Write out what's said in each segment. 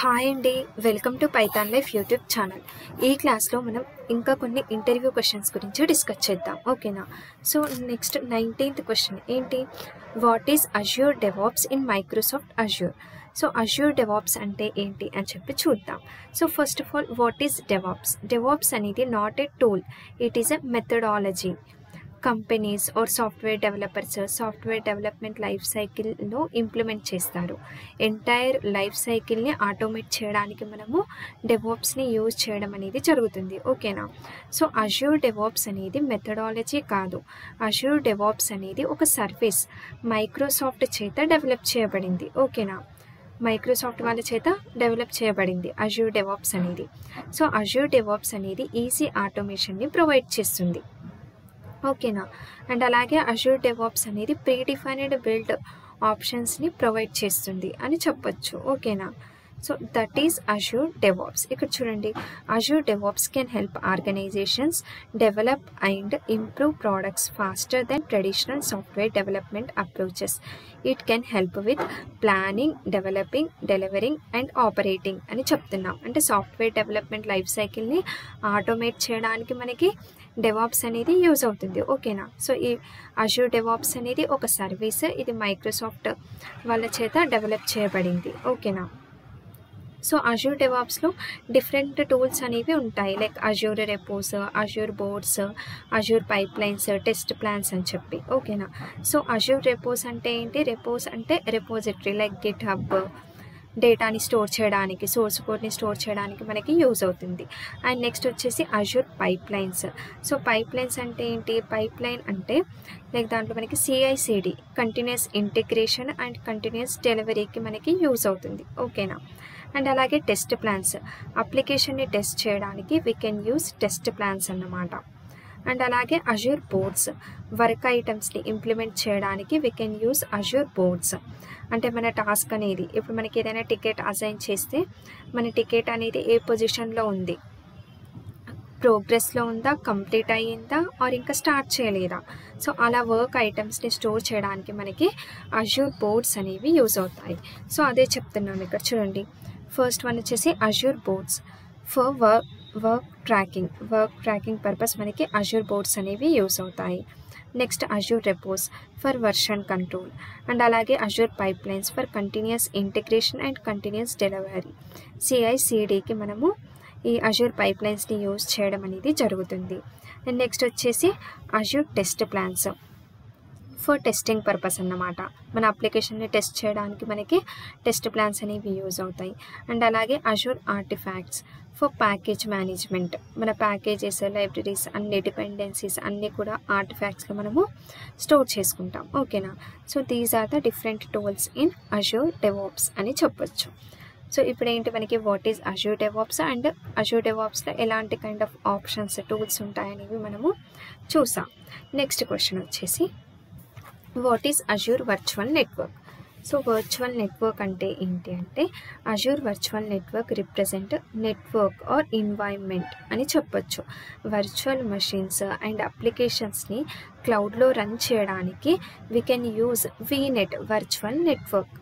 Hi అండి, welcome to Python life YouTube channel. ఈ క్లాస్లో మనం ఇంకా కొన్ని ఇంటర్వ్యూ క్వశ్చన్స్ గురించి డిస్కస్ చేద్దాం. ఓకేనా? సో నెక్స్ట్ 19th క్వశ్చన్ ఏంటి? What is Azure DevOps in Microsoft Azure? So Azure DevOps అంటే ఏంటి అని చెప్పి చూద్దాం. So first of all, what is DevOps? DevOps అనేది not a tool, it is a methodology. Companies or software developers software development life సైకిల్లో implement చేస్తారు. Entire life సైకిల్ని automate చేయడానికి మనము డెవాప్స్ని యూజ్ చేయడం అనేది జరుగుతుంది. ఓకేనా? సో అజ్యూర్ డెవాప్స్ అనేది మెథడాలజీ కాదు. అజ్యూర్ డెవాప్స్ అనేది ఒక సర్వీస్, మైక్రోసాఫ్ట్ చేత డెవలప్ చేయబడింది. ఓకేనా? మైక్రోసాఫ్ట్ వాళ్ళ చేత డెవలప్ చేయబడింది అజ్యూర్ డెవాప్స్ అనేది. సో అజ్యూర్ డెవాప్స్ అనేది ఈజీ ఆటోమేషన్ని ప్రొవైడ్ చేస్తుంది. ఓకేనా? అండ్ అలాగే అజ్యూర్ డెవాప్స్ అనేది ప్రీ డిఫైన్డ్ బిల్డ్ ఆప్షన్స్ని ప్రొవైడ్ చేస్తుంది అని చెప్పొచ్చు. ఓకేనా? So that is Azure DevOps. ఇక్కడ చూడండి, Azure DevOps can help organizations develop and improve products faster than traditional software development approaches. It can help with planning, developing, delivering and operating అని చెప్తున్నాం. అంటే సాఫ్ట్వేర్ డెవలప్మెంట్ లైఫ్ సైకిల్ని automate చేయడానికి మనకి DevOps అనేది use అవుతుంది. ఓకేనా? సో ఈ అజ్యూర్ డెవాప్స్ అనేది ఒక సర్వీస్, ఇది మైక్రోసాఫ్ట్ వాళ్ళ చేత డెవలప్ చేయబడింది. ఓకేనా? సో అజ్యూర్ డెవాప్స్లో డిఫరెంట్ టూల్స్ అనేవి ఉంటాయి, like Azure Repos, Azure Boards, Azure Pipelines, test plans అని చెప్పి. ఓకేనా? సో అజ్యూర్ రెపోస్ అంటే ఏంటి? రెపోస్ అంటే రెపోజిటరీ, లైక్ గిట్ హబ్, డేటాని స్టోర్ చేయడానికి, సోర్స్ కోడ్ని స్టోర్ చేయడానికి మనకి యూజ్ అవుతుంది. అండ్ నెక్స్ట్ వచ్చేసి అజ్యూర్ పైప్లైన్స్. సో పైప్లైన్స్ అంటే ఏంటి? పైప్లైన్ అంటే లైక్ దాంట్లో మనకి CI/CD, continuous integration and continuous డెలివరీకి మనకి యూజ్ అవుతుంది. ఓకేనా? అండ్ అలాగే టెస్ట్ ప్లాన్స్, అప్లికేషన్ని టెస్ట్ చేయడానికి we can use test plans అన్నమాట. అండ్ అలాగే అజ్యూర్ బోర్డ్స్, వర్క్ ఐటమ్స్ని ఇంప్లిమెంట్ చేయడానికి we can use Azure boards. అంటే మన టాస్క్ అనేది, ఇప్పుడు మనకి ఏదైనా టికెట్ అసైన్ చేస్తే మన టికెట్ అనేది ఏ పొజిషన్లో ఉంది, ప్రోగ్రెస్లో ఉందా, కంప్లీట్ అయ్యిందా, ఆర్ ఇంకా స్టార్ట్ చేయలేదా. సో అలా వర్క్ ఐటమ్స్ని స్టోర్ చేయడానికి మనకి అజ్యూర్ బోర్డ్స్ అనేవి యూజ్ అవుతాయి. సో అదే చెప్తున్నాం ఇక్కడ చూడండి. ఫస్ట్ వన్ వచ్చేసి Azure Boards for work tracking purpose మనకి అజ్యూర్ బోర్డ్స్ అనేవి యూజ్ అవుతాయి. Next Azure Repos for version control. And అలాగే Azure Pipelines for continuous integration and continuous delivery. CI/CDకి మనము ఈ అజ్యూర్ పైప్లైన్స్ని యూజ్ చేయడం అనేది జరుగుతుంది. అండ్ నెక్స్ట్ వచ్చేసి Azure Test Plans for testing purpose అన్నమాట. మన అప్లికేషన్ని టెస్ట్ చేయడానికి మనకి టెస్ట్ ప్లాన్స్ అనేవి యూజ్ అవుతాయి. అండ్ అలాగే Azure Artifacts for package management. మన ప్యాకేజెస్, లైబ్రరీస్, అన్ని డిపెండెన్సీస్ అన్నీ కూడా ఆర్టిఫాక్ట్స్లో మనము స్టోర్ చేసుకుంటాం. ఓకేనా? So these are the different tools in Azure DevOps అని చెప్పొచ్చు. సో ఇప్పుడు ఏంటి మనకి what is Azure DevOps and Azure డెవాప్స్లో ఎలాంటి కైండ్ ఆఫ్ ఆప్షన్స్, టూల్స్ ఉంటాయనేవి మనము చూసాం. నెక్స్ట్ క్వశ్చన్ వచ్చేసి what is Azure virtual network? So virtual network అంటే ఏంటి అంటే, Azure virtual network represent network or environment అని చెప్పొచ్చు. వర్చువల్ మెషిన్స్ అండ్ అప్లికేషన్స్ని క్లౌడ్లో రన్ చేయడానికి we can use VNet virtual network.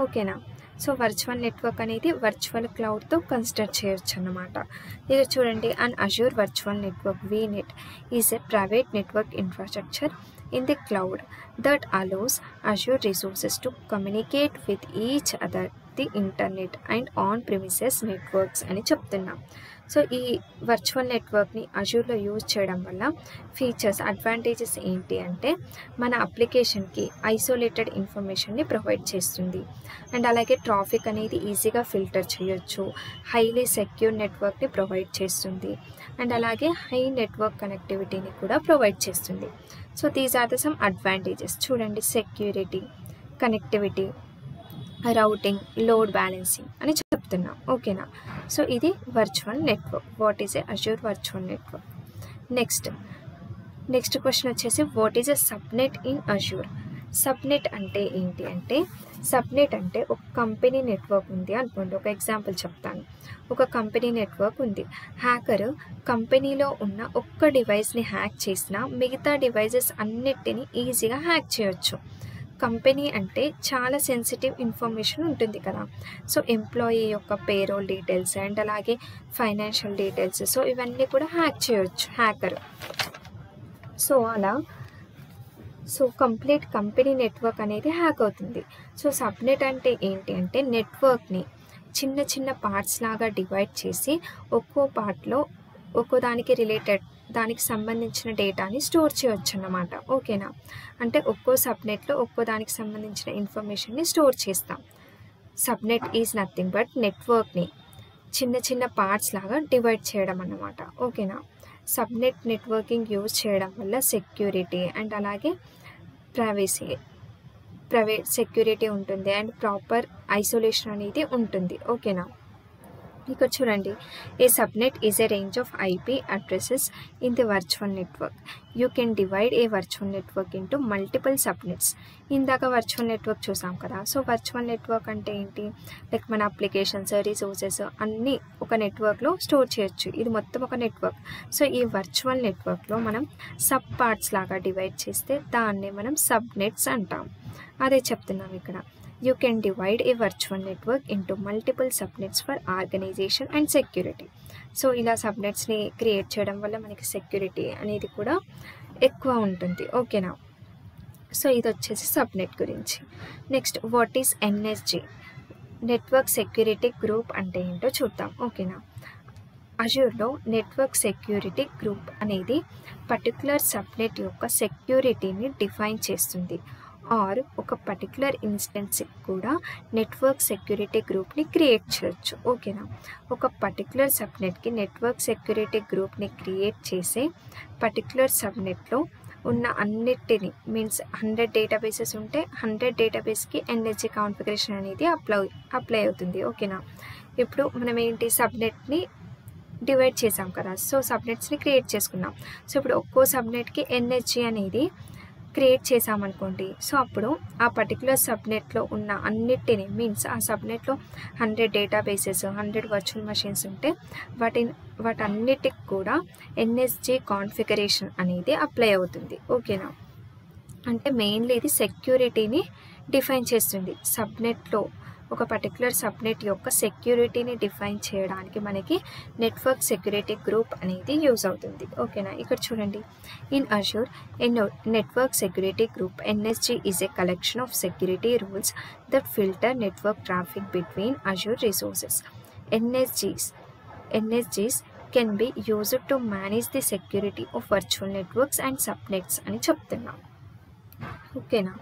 ఓకేనా? సో వర్చువల్ నెట్వర్క్ అనేది వర్చువల్ క్లౌడ్తో కన్సిడర్ చేయొచ్చు అన్నమాట. ఇక చూడండి, and Azure virtual network VNet is a private network infrastructure in the cloud that allows Azure resources to communicate with each other, the internet and on-premises networks అని చెప్తున్నాం. So ఈ virtual నెట్వర్క్ని అజ్యూర్లో use చేయడం వల్ల features, advantages ఏంటి అంటే, మన అప్లికేషన్కి isolated ఇన్ఫర్మేషన్ని ప్రొవైడ్ చేస్తుంది. అండ్ అలాగే ట్రాఫిక్ అనేది ఈజీగా ఫిల్టర్ చేయొచ్చు. హైలీ సెక్యూర్ నెట్వర్క్ని ప్రొవైడ్ చేస్తుంది. అండ్ అలాగే హై నెట్వర్క్ కనెక్టివిటీని కూడా ప్రొవైడ్ చేస్తుంది. So these are the some advantages. చూడండి, security, connectivity, routing, load balancing అని చెప్తున్నాం. ఓకేనా? సో ఇది virtual network. What is a Azure virtual network? Next question వచ్చేసి what is a subnet in Azure? Subnet అంటే ఏంటి అంటే, సబ్నెట్ అంటే ఒక కంపెనీ నెట్వర్క్ ఉంది అనుకోండి. ఒక ఎగ్జాంపుల్ చెప్తాను. ఒక కంపెనీ నెట్వర్క్ ఉంది. హ్యాకర్ కంపెనీలో ఉన్న ఒక్క డివైస్ని హ్యాక్ చేసినా మిగతా డివైజెస్ అన్నిటిని ఈజీగా హ్యాక్ చేయొచ్చు. కంపెనీ అంటే చాలా సెన్సిటివ్ ఇన్ఫర్మేషన్ ఉంటుంది కదా. సో ఎంప్లాయీ యొక్క పేరోల్ డీటెయిల్స్ అండ్ అలాగే ఫైనాన్షియల్ డీటెయిల్స్, సో ఇవన్నీ కూడా హ్యాక్ చేయొచ్చు హ్యాకర్. సో అలా కంప్లీట్ కంపెనీ నెట్వర్క్ అనేది హ్యాక్ అవుతుంది. సో సబ్నెట్ అంటే ఏంటి అంటే నెట్వర్క్ని చిన్న చిన్న పార్ట్స్ లాగా డివైడ్ చేసి ఒక్కో పార్ట్లో ఒక్కో దానికి రిలేటెడ్ దానికి సంబంధించిన డేటాని స్టోర్ చేయొచ్చు అన్నమాట. ఓకేనా, అంటే ఒక్కో సబ్నెట్లో ఒక్కో దానికి సంబంధించిన ఇన్ఫర్మేషన్ని స్టోర్ చేస్తాం. సబ్నెట్ ఈజ్ నథింగ్ బట్ నెట్వర్క్ని చిన్న చిన్న పార్ట్స్ లాగా డివైడ్ చేయడం అన్నమాట. ఓకేనా, సబ్నెట్ నెట్వర్కింగ్ యూజ్ చేయడం వల్ల సెక్యూరిటీ అండ్ అలాగే ప్రైవేట్ సెక్యూరిటీ ఉంటుంది అండ్ ప్రాపర్ ఐసోలేషన్ అనేది ఉంటుంది. ఓకేనా, ఇక్కడ చూడండి, a subnet is a range of IP addresses in the virtual network. You can divide a virtual network into multiple subnets. ఇందాక వర్చువల్ నెట్వర్క్ చూసాం కదా. సో వర్చువల్ నెట్వర్క్ అంటే ఏంటి, లైక్ మన అప్లికేషన్స్ రిసోర్సెస్ అన్నీ ఒక నెట్వర్క్లో స్టోర్ చేయొచ్చు. ఇది మొత్తం ఒక నెట్వర్క్. సో ఈ వర్చువల్ నెట్వర్క్లో మనం సబ్ పార్ట్స్ లాగా డివైడ్ చేస్తే దాన్నే మనం సబ్నెట్స్ అంటాం. అదే చెప్తున్నాం ఇక్కడ. You can divide a virtual network into multiple subnets for organization and security. So ఇలా సబ్నెట్స్ని క్రియేట్ చేయడం వల్ల మనకి సెక్యూరిటీ అనేది కూడా ఎక్కువ ఉంటుంది. ఓకేనా, సో ఇది వచ్చేసి సబ్నెట్ గురించి. Next, what is NSG, network security group అంటే ఏంటో చూద్దాం. ఓకేనా, అజూర్లో నెట్వర్క్ సెక్యూరిటీ గ్రూప్ అనేది పర్టికులర్ సబ్నెట్ యొక్క సెక్యూరిటీని డిఫైన్ చేస్తుంది. ఆర్ ఒక పర్టికులర్ ఇన్స్టెన్స్కి కూడా నెట్వర్క్ సెక్యూరిటీ గ్రూప్ని క్రియేట్ చేయొచ్చు. ఓకేనా, ఒక పర్టికులర్ సబ్నెట్కి నెట్వర్క్ సెక్యూరిటీ గ్రూప్ని క్రియేట్ చేసే పర్టికులర్ సబ్నెట్లో ఉన్న అన్నిటిని మీన్స్ 100 డేటాబేసెస్ ఉంటే 100 డేటాబేస్కి ఎన్ఎస్జి కాన్ఫిగరేషన్ అనేది అప్లై అవుతుంది. ఓకేనా, ఇప్పుడు మనం ఏంటి సబ్నెట్ని డివైడ్ చేసాం కదా. సో సబ్నెట్స్ని క్రియేట్ చేసుకున్నాం. సో ఇప్పుడు ఒక్కో సబ్నెట్కి ఎన్ఎస్జి అనేది క్రియేట్ చేసామనుకోండి. సో అప్పుడు ఆ పర్టికులర్ సబ్నెట్లో ఉన్న అన్నిటిని మీన్స్ ఆ సబ్నెట్లో 100 డేటాబేసెస్ 100 వర్చువల్ మెషిన్స్ ఉంటే వాటన్నిటికి కూడా ఎన్ఎస్జి కాన్ఫిగరేషన్ అనేది అప్లై అవుతుంది. ఓకేనా, అంటే మెయిన్లీ ఇది సెక్యూరిటీని డిఫైన్ చేస్తుంది. సబ్నెట్లో ఒక పర్టికులర్ సబ్నెట్ యొక్క సెక్యూరిటీని డిఫైన్ చేయడానికి మనకి నెట్వర్క్ సెక్యూరిటీ గ్రూప్ అనేది యూజ్ అవుతుంది. ఓకేనా, ఇక్కడ చూడండి, in Azure a network security group NSG is a collection of security rules that filter network traffic between Azure resources. NSGs can be used to manage the security of virtual networks and subnets అని చెప్తున్నాం. ఓకేనా,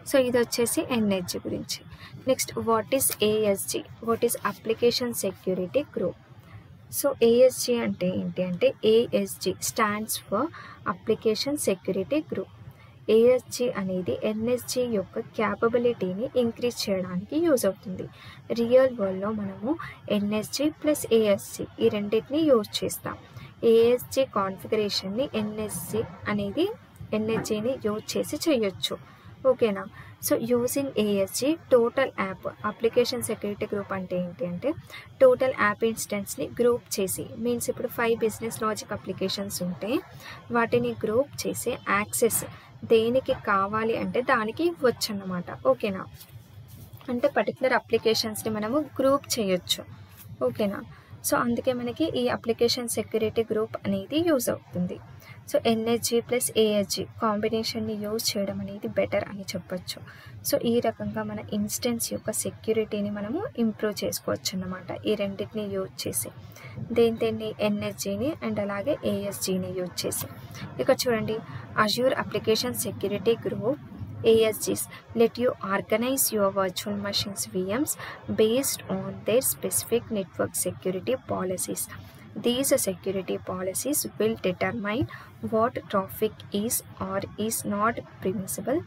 so ఇది వచ్చేసి NSG గురించి. Next, what is ASG, what is application security group. So ASG అంటే ఏంటి అంటే ASG stands for application security group. ఏఎస్జి అనేది ఎన్ఎస్జి యొక్క క్యాపబిలిటీని ఇంక్రీజ్ చేయడానికి యూజ్ అవుతుంది. రియల్ వరల్డ్లో మనము ఎన్ఎస్జి ప్లస్ ఏఎస్జి ఈ రెండింటిని యూజ్ చేస్తాం. ఏఎస్జి కాన్ఫిగరేషన్ని ఎన్ఎస్జిని యూజ్ చేసి చేయొచ్చు. ఓకేనా, so using ఏఎస్జి total app application security group అంటే ఏంటి అంటే టోటల్ యాప్ ఇన్స్టెన్స్ని గ్రూప్ చేసి మీన్స్ ఇప్పుడు 5 బిజినెస్ లాజిక్ అప్లికేషన్స్ ఉంటే వాటిని గ్రూప్ చేసి యాక్సెస్ దేనికి కావాలి అంటే దానికి ఇవ్వచ్చు అన్నమాట. ఓకేనా, అంటే పర్టికులర్ అప్లికేషన్స్ని మనము గ్రూప్ చేయొచ్చు. ఓకేనా, సో అందుకే మనకి ఈ అప్లికేషన్ సెక్యూరిటీ గ్రూప్ అనేది యూజ్ అవుతుంది. సో ఎన్ఎస్జి ప్లస్ ఏఎస్జి కాంబినేషన్ని యూజ్ చేయడం అనేది బెటర్ అని చెప్పొచ్చు. సో ఈ రకంగా మన ఇన్స్టెన్స్ యొక్క సెక్యూరిటీని మనము ఇంప్రూవ్ చేసుకోవచ్చు అన్నమాట ఈ రెండింటిని యూజ్ చేసి. దేన్ని ఎన్ఎస్జిని అండ్ అలాగే ఏఎస్జిని యూజ్ చేసి. ఇక చూడండి, Azure application security group ASGs let you organize your virtual machines VMs based on their specific network security policies. These security policies will determine what traffic is or is not permissible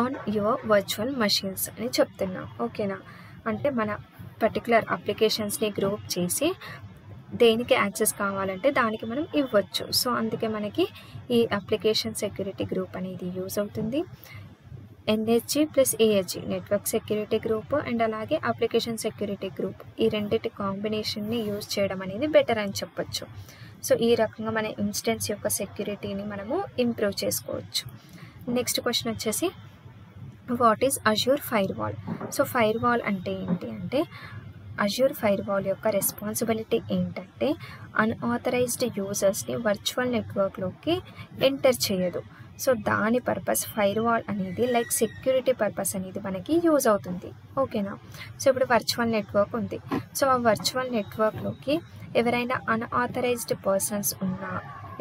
on your virtual machines అని చెప్తున్నాం. ఓకేనా, అంటే మన particular అప్లికేషన్స్ని group చేసి దేనికి access కావాలంటే దానికి మనం ఇవ్వచ్చు. సో అందుకే మనకి ఈ అప్లికేషన్ సెక్యూరిటీ గ్రూప్ అనేది యూజ్ అవుతుంది. NSG plus ఏఎస్జి network security group and అలాగే అప్లికేషన్ సెక్యూరిటీ గ్రూప్ ఈ రెండింటి కాంబినేషన్ని యూజ్ చేయడం అనేది బెటర్ అని చెప్పొచ్చు. సో ఈ రకంగా మన ఇన్స్టెన్స్ యొక్క సెక్యూరిటీని మనము ఇంప్రూవ్ చేసుకోవచ్చు. నెక్స్ట్ క్వశ్చన్ వచ్చేసి what is Azure fire wall. So fire wall అంటే ఏంటి అంటే అజ్యూర్ ఫైర్ వాల్ యొక్క రెస్పాన్సిబిలిటీ ఏంటంటే అన్ఆథరైజ్డ్ యూజర్స్ని వర్చువల్ నెట్వర్క్లోకి ఎంటర్ చేయదు. సో దాని పర్పస్ ఫైర్ వాల్ అనేది లైక్ సెక్యూరిటీ పర్పస్ అనేది మనకి యూజ్ అవుతుంది. ఓకేనా. సో ఇప్పుడు వర్చువల్ నెట్వర్క్ ఉంది. సో ఆ వర్చువల్ నెట్వర్క్లోకి ఎవరైనా అన్ఆథరైజ్డ్ పర్సన్స్ ఉన్నా,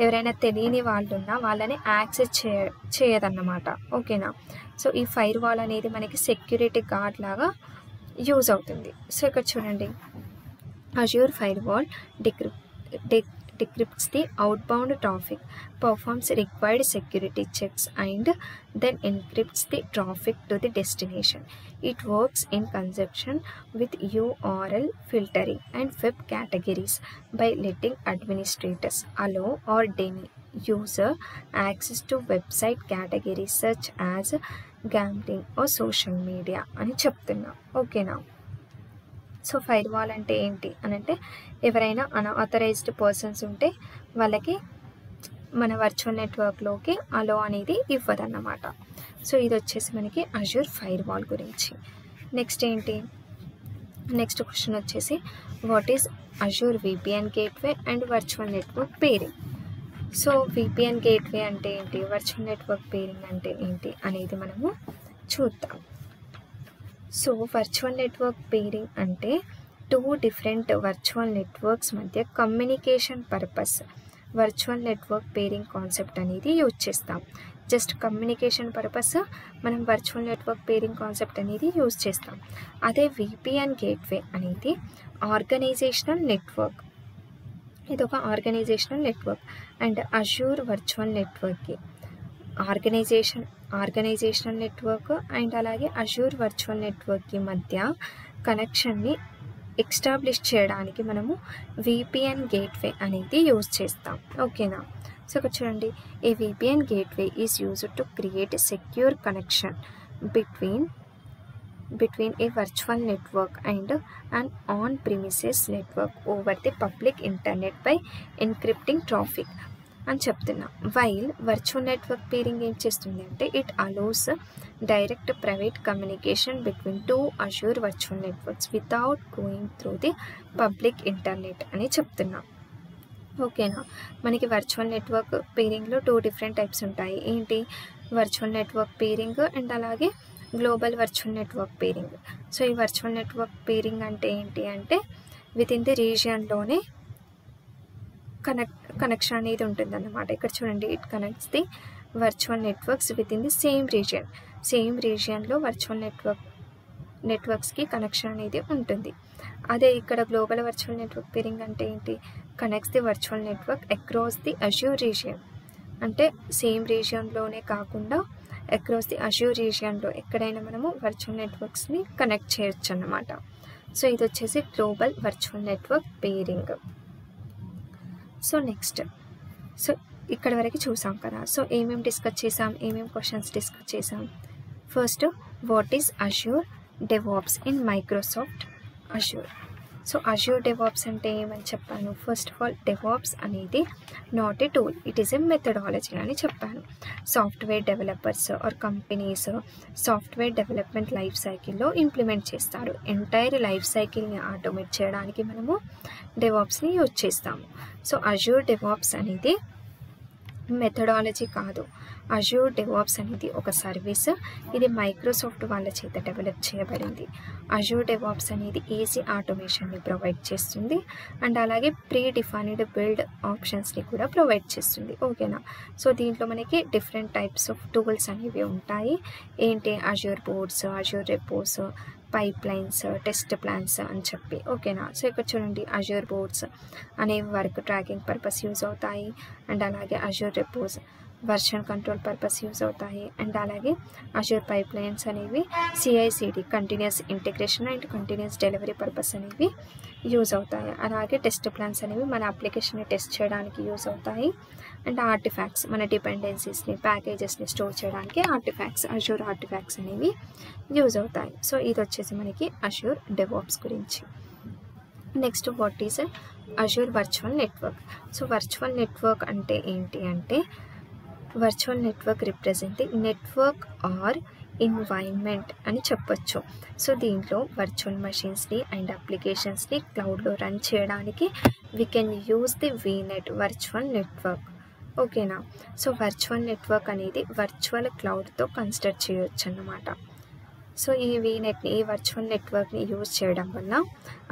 ఎవరైనా తెలియని వాళ్ళు ఉన్నా వాళ్ళని యాక్సెస్ చేయదన్నమాట. ఓకేనా. సో ఈ ఫైర్ వాల్ అనేది మనకి సెక్యూరిటీ గార్డ్ లాగా యూజ్ అవుతుంది. సో ఇక్కడ చూడండి, Azure fire wall decrypts the outbound traffic, performs required security checks, and then encrypts the traffic to the destination. It works in conjunction with URL filtering and web categories by letting administrators allow or deny user access to website categories such as gambling or social media అని చెప్తున్నా. ఓకేనా. So fire wall అంటే ఏంటి అని అంటే ఎవరైనా unauthorised persons ఉంటే వాళ్ళకి మన వర్చువల్ నెట్వర్క్లోకి అలో అనేది ఇవ్వదన్నమాట. సో ఇది వచ్చేసి మనకి అజ్యూర్ ఫైర్ వాల్ గురించి. నెక్స్ట్ ఏంటి, నెక్స్ట్ క్వశ్చన్ వచ్చేసి what is Azure VPN gateway and virtual network peering. So VPN gateway అంటే ఏంటి, వర్చువల్ నెట్వర్క్ పేరింగ్ అంటే ఏంటి అనేది మనము చూద్దాం. సో వర్చువల్ నెట్వర్క్ పేరింగ్ అంటే 2 డిఫరెంట్ వర్చువల్ నెట్వర్క్స్ మధ్య communication purpose virtual network peering concept అనేది యూజ్ చేస్తాం. జస్ట్ కమ్యూనికేషన్ పర్పస్ మనం వర్చువల్ నెట్వర్క్ పేరింగ్ కాన్సెప్ట్ అనేది యూజ్ చేస్తాం. అదే VPN గేట్వే అనేది ఆర్గనైజేషనల్ నెట్వర్క్, ఇది ఒక organizational network. And Azure virtual నెట్వర్క్కి ఆర్గనైజేషనల్ నెట్వర్క్ అండ్ అలాగే అజ్యూర్ వర్చువల్ నెట్వర్క్కి మధ్య కనెక్షన్ని ఎస్టాబ్లిష్ చేయడానికి మనము VPN గేట్వే అనేది యూజ్ చేస్తాం. ఓకేనా. సో ఇక్కడ చూడండి, ఏ VPN gateway is used to create secure connection between a virtual network and an on-premises network over the public internet by encrypting traffic అని చెప్తున్నా. వైల్ వర్చువల్ నెట్వర్క్ పేరింగ్ ఏం చేస్తుంది అంటే it allows direct private communication between 2 Azure virtual networks without going through the public internet అని చెప్తున్నా. ఓకేనా. మనకి virtual network పేరింగ్లో 2 డిఫరెంట్ టైప్స్ ఉంటాయి. ఏంటి, వర్చువల్ నెట్వర్క్ పేరింగ్ అండ్ అలాగే global virtual network peering. So ఈ వర్చువల్ నెట్వర్క్ పేరింగ్ అంటే ఏంటి అంటే విత్ ఇన్ ది రీజియన్లోనే కనెక్షన్ అనేది ఉంటుందన్నమాట. ఇక్కడ చూడండి, it connects the virtual networks with in the same రీజియన్లో వర్చువల్ నెట్వర్క్స్కి కనెక్షన్ అనేది ఉంటుంది. అదే ఇక్కడ గ్లోబల్ వర్చువల్ నెట్వర్క్ పేరింగ్ అంటే ఏంటి, connects the virtual network across the Azure region. అంటే సేమ్ రీజియన్లోనే కాకుండా అక్రాస్ ది అజ్యూర్ రీజియన్లో ఎక్కడైనా మనము వర్చువల్ నెట్వర్క్స్ని కనెక్ట్ చేయొచ్చు అన్నమాట. సో ఇది వచ్చేసి global virtual network peering. So next, so ఇక్కడ వరకు చూసాం కదా. సో ఏమేమి డిస్కస్ చేసాం, ఏమేమి క్వశ్చన్స్ డిస్కస్ చేసాం. First, what is Azure DevOps in Microsoft Azure. So Azure DevOps అంటే ఏమని చెప్పాను. ఫస్ట్ ఆఫ్ ఆల్, డెవాప్స్ అనేది not a tool, it is a methodology అని చెప్పాను. Software developers or companies software development life సైకిల్లో implement చేస్తారు. Entire life సైకిల్ని automate చేయడానికి మనము డెవాప్స్ని యూజ్ చేస్తాము. సో అజ్యూర్ డెవాప్స్ అనేది మెథడాలజీ కాదు. అజ్యూర్ డెవాప్స్ అనేది ఒక సర్వీస్. ఇది మైక్రోసాఫ్ట్ వాళ్ళ చేత డెవలప్ చేయబడింది. అజ్యూర్ డెవాప్స్ అనేది ఈజీ ఆటోమేషన్ని ప్రొవైడ్ చేస్తుంది అండ్ అలాగే ప్రీ డిఫైన్డ్ బిల్డ్ ఆప్షన్స్ని కూడా ప్రొవైడ్ చేస్తుంది. ఓకేనా. సో దీంట్లో మనకి డిఫరెంట్ టైప్స్ ఆఫ్ టూల్స్ అనేవి ఉంటాయి. ఏంటి, Azure Boards, Azure Repos, pipelines, test plans అని చెప్పి. ఓకేనా. సో ఇక్కడ చూడండి, అజ్యూర్ బోర్డ్స్ అనేవి వర్క్ ట్రాకింగ్ పర్పస్ యూజ్ అవుతాయి అండ్ అలాగే Azure Repos version control purpose use అవుతాయి అండ్ అలాగే అజ్యూర్ పైప్ లైన్స్ అనేవి CI/CD continuous integration and continuous delivery purpose అనేవి యూజ్ అవుతాయి. అలాగే టెస్ట్ ప్లాన్స్ అనేవి మన అప్లికేషన్ని టెస్ట్ చేయడానికి యూజ్ అవుతాయి అండ్ ఆర్టిఫాక్ట్స్ మన డిపెండెన్సీస్ని ప్యాకేజెస్ని స్టోర్ చేయడానికి అజ్యూర్ ఆర్టిఫాక్ట్స్ అనేవి యూజ్ అవుతాయి. సో ఇది వచ్చేసి మనకి అజ్యూర్ డెవాప్స్ గురించి. Next, what is Azure virtual network. So virtual network అంటే ఏంటి అంటే virtual network represent the network or environment అని చెప్పొచ్చు. సో దీంట్లో వర్చువల్ మెషిన్స్ని అండ్ అప్లికేషన్స్ని క్లౌడ్లో రన్ చేయడానికి we can use the VNet virtual network. ఓకేనా. సో వర్చువల్ నెట్వర్క్ అనేది వర్చువల్ క్లౌడ్తో కన్సిడర్ చేయొచ్చు అన్నమాట. సో ఈ వీనెట్ని, ఈ వర్చువల్ నెట్వర్క్ని యూజ్ చేయడం వల్ల,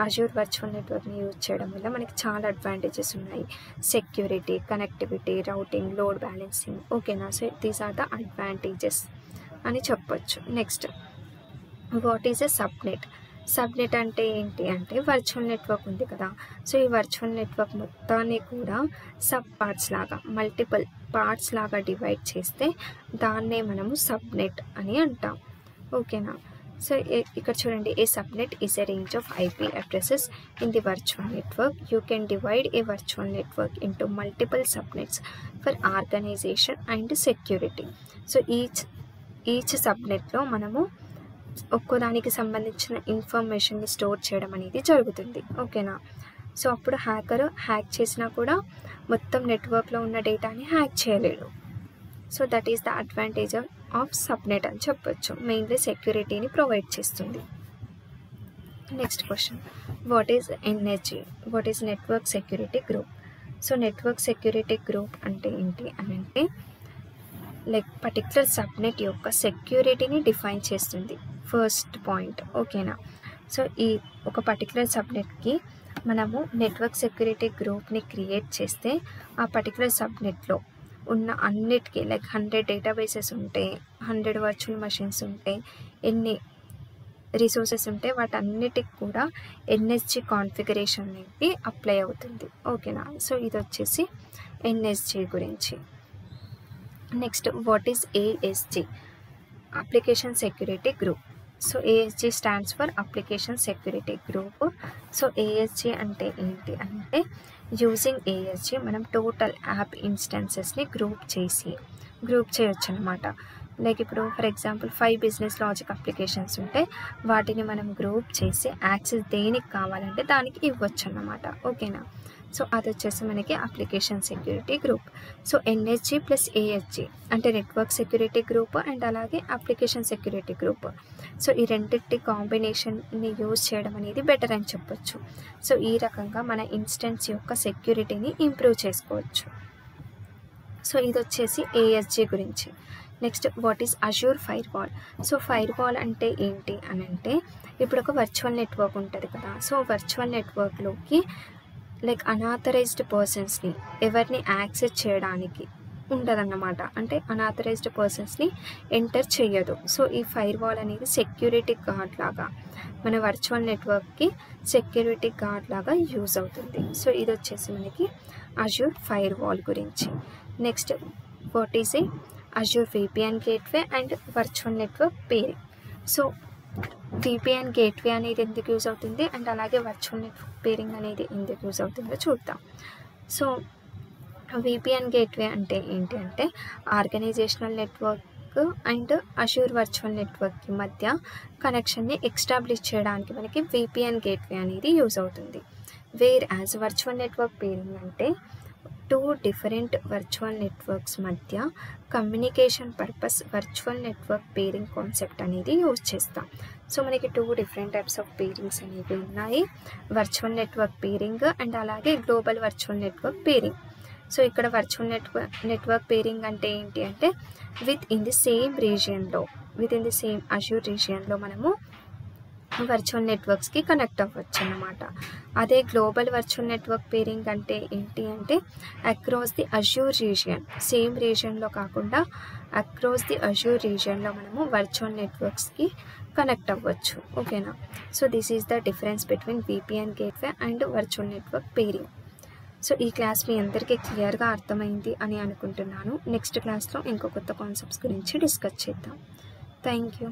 అజూర్ వర్చువల్ నెట్వర్క్ని యూజ్ చేయడం వల్ల మనకి చాలా అడ్వాంటేజెస్ ఉన్నాయి. Security, connectivity, routing, load balancing. ఓకేనా. So these are the advantages అని చెప్పొచ్చు. Next, what is a subnet? Subnet అంటే ఏంటి అంటే వర్చువల్ నెట్వర్క్ ఉంది కదా, సో ఈ వర్చువల్ నెట్వర్క్ మొత్తాన్ని కూడా సబ్ పార్ట్స్ లాగా, మల్టిపుల్ పార్ట్స్ లాగా డివైడ్ చేస్తే దాన్నే మనము సబ్నెట్ అని అంటాం. ఓకేనా. సో ఇక్కడ చూడండి, a subnet is a range of IP addresses in the virtual network. You can divide a virtual network into multiple subnets for organization and security. So each సబ్నెట్లో మనము ఒక్కోదానికి సంబంధించిన ఇన్ఫర్మేషన్ని స్టోర్ చేయడం అనేది జరుగుతుంది. ఓకేనా. సో అప్పుడు హ్యాకర్ హ్యాక్ చేసినా కూడా మొత్తం నెట్వర్క్లో ఉన్న డేటాని హ్యాక్ చేయలేడు. So that is the advantage of subnet అని చెప్పొచ్చు. మెయిన్లీ సెక్యూరిటీని ప్రొవైడ్ చేస్తుంది. Next question, what is NSG? What is network security group? So network security group అంటే ఏంటి అని అంటే, లైక్ పర్టికులర్ సబ్నెట్ యొక్క సెక్యూరిటీని డిఫైన్ చేస్తుంది. First point. ఓకేనా. సో ఈ ఒక పర్టికులర్ సబ్నెట్కి మనము నెట్వర్క్ సెక్యూరిటీ గ్రూప్ని క్రియేట్ చేస్తే ఆ పర్టికులర్ సబ్నెట్లో ఉన్న అన్నిటికీ, లైక్ 100 డేటాబేసెస్ ఉంటే, 100 వర్చువల్ మెషిన్స్ ఉంటే, ఎన్ని రిసోర్సెస్ ఉంటే వాటన్నిటికి కూడా ఎన్ఎస్జీ కాన్ఫిగరేషన్ అనేది అప్లై అవుతుంది. ఓకేనా. సో ఇది వచ్చేసి ఎన్ఎస్జీ గురించి. Next, what is ASG? Application security group. So ASG stands for application security group. So ASG అంటే ఏంటి అంటే, యూజింగ్ ఏఎస్జీ మనం టోటల్ యాప్ ఇన్స్టెన్సెస్ని గ్రూప్ చేయొచ్చు అనమాట. లైక్ ఇప్పుడు for example 5 business logic applications ఉంటే వాటిని మనం గ్రూప్ చేసి యాక్సెస్ దేనికి కావాలంటే దానికి ఇవ్వచ్చు అన్నమాట. ఓకేనా. సో అది వచ్చేసి మనకి application security group. So NSG plus ASG అంటే నెట్వర్క్ సెక్యూరిటీ గ్రూప్ అండ్ అలాగే అప్లికేషన్ సెక్యూరిటీ గ్రూప్. సో ఈ రెండింటి కాంబినేషన్ని యూజ్ చేయడం అనేది బెటర్ అని చెప్పొచ్చు. సో ఈ రకంగా మన ఇన్స్టెన్స్ యొక్క సెక్యూరిటీని ఇంప్రూవ్ చేసుకోవచ్చు. సో ఇది వచ్చేసి ఏఎస్జీ గురించి. Next, what is Azure fire wall? So fire wall అంటే ఏంటి అని అంటే, ఇప్పుడు ఒక వర్చువల్ నెట్వర్క్ ఉంటుంది కదా, సో వర్చువల్ నెట్వర్క్లోకి లైక్ అనాథరైజ్డ్ పర్సన్స్ని ఎవరిని యాక్సెస్ చేయడానికి ఉండదన్నమాట. అంటే అనాథరైజ్డ్ పర్సన్స్ని ఎంటర్ చేయదు. సో ఈ ఫైర్ వాల్ అనేది సెక్యూరిటీ గార్డ్ లాగా, మన వర్చువల్ నెట్వర్క్కి సెక్యూరిటీ గార్డ్ లాగా యూజ్ అవుతుంది. సో ఇది వచ్చేసి మనకి అజూర్ ఫైర్ వాల్ గురించి. Next, what is a Azure VPN gateway and virtual network peering? So VPN gateway అనేది ఎందుకు యూజ్ అవుతుంది అండ్ అలాగే వర్చువల్ నెట్వర్క్ పేరింగ్ అనేది ఎందుకు యూజ్ అవుతుందో చూద్దాం. సో VPN గేట్వే అంటే ఏంటి అంటే, organizational network and Azure virtual నెట్వర్క్కి మధ్య కనెక్షన్ని ఎస్టాబ్లిష్ చేయడానికి మనకి VPN గేట్వే అనేది యూజ్ అవుతుంది. Whereas virtual network pairing అంటే 2 డిఫరెంట్ వర్చువల్ నెట్వర్క్స్ మధ్య communication purpose virtual network peering concept అనేది యూజ్ చేస్తాం. సో మనకి 2 డిఫరెంట్ టైప్స్ ఆఫ్ పేరింగ్స్ అనేవి ఉన్నాయి. వర్చువల్ నెట్వర్క్ పేరింగ్ అండ్ అలాగే global virtual network peering. So ఇక్కడ వర్చువల్ నెట్వర్క్ పేరింగ్ అంటే ఏంటి అంటే, with in the same Azure రీజియన్లో మనము వర్చువల్ నెట్వర్క్స్కి కనెక్ట్ అవ్వచ్చు అన్నమాట. అదే గ్లోబల్ వర్చువల్ నెట్వర్క్ పేరింగ్ అంటే ఏంటి అంటే, across the Azure region, same రీజియన్లో కాకుండా అక్రాస్ ది అజూర్ రీజియన్లో మనము వర్చువల్ నెట్వర్క్స్కి కనెక్ట్ అవ్వచ్చు. ఓకేనా. So this is the difference between VPN gateway and virtual network peering. So ఈ క్లాస్ మీ అందరికీ క్లియర్గా అర్థమైంది అని అనుకుంటున్నాను. నెక్స్ట్ క్లాస్లో ఇంకో కొత్త కాన్సెప్ట్స్ గురించి డిస్కస్ చేద్దాం. Thank you.